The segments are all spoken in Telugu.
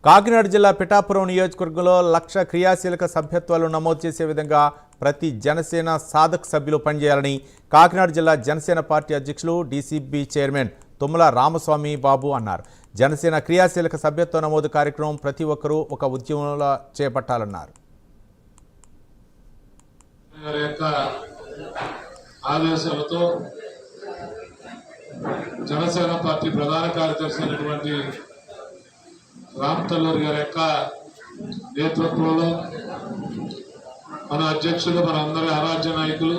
కాకినాడ జిల్లా పిఠాపురం నియోజకవర్గంలో 1,00,000 క్రియాశీలక సభ్యత్వాలు నమోదు చేసే విధంగా ప్రతి జనసేన సాధక్ సభ్యులు పనిచేయాలని కాకినాడ జిల్లా జనసేన పార్టీ అధ్యక్షులు డీసీబీ చైర్మన్ తుమ్మల రామస్వామి బాబు అన్నారు. జనసేన క్రియాశీలక సభ్యత్వ నమోదు కార్యక్రమం ప్రతి ఒక్కరూ ఒక ఉద్యమంలో చేపట్టాలన్నారు. ఆదేశాలతో జనసేన పార్టీ ప్రధాన కార్యదర్శి అయినటువంటి రామ్ తల్లూరి గారి యొక్క నేతృత్వంలో మన అధ్యక్షులు, మన అందరి ఆరాధ్య నాయకులు,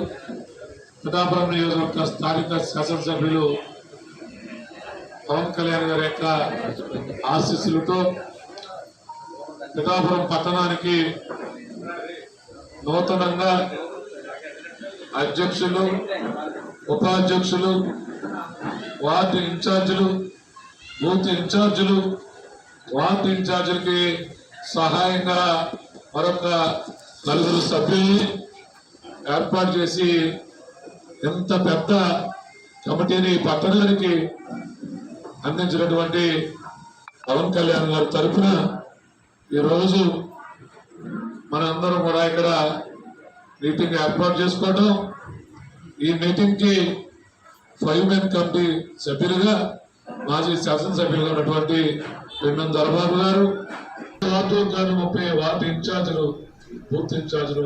పిఠాపురం నియోజకవర్గ స్థానిక శాసనసభ్యులు పవన్ కళ్యాణ్ గారి యొక్క ఆశీస్సులతో పిఠాపురం పట్టణానికి నూతనంగా అధ్యక్షులు, ఉపాధ్యక్షులు, వార్డు ఇన్ఛార్జీలు, బూత్ ఇన్ఛార్జీలు, వార్డు ఇన్ఛార్జీలకి సహాయంగా మరొక 4 సభ్యుల్ని ఏర్పాటు చేసి ఎంత పెద్ద కమిటీని పట్టణానికి అందించినటువంటి పవన్ కళ్యాణ్ గారి తరఫున ఈరోజు మనందరం కూడా ఇక్కడ మీటింగ్ ఏర్పాటు చేసుకోవడం, ఈ మీటింగ్ కి 5 మెన్ కమిటీ సభ్యులుగా మాజీ శాసనసభ్యులుగా ఉన్నటువంటి పెన్నం దొరబాబు గారు, వార్డు 30 వార్డు ఇన్ఛార్జీలు, బూత్ ఇన్ఛార్జీలు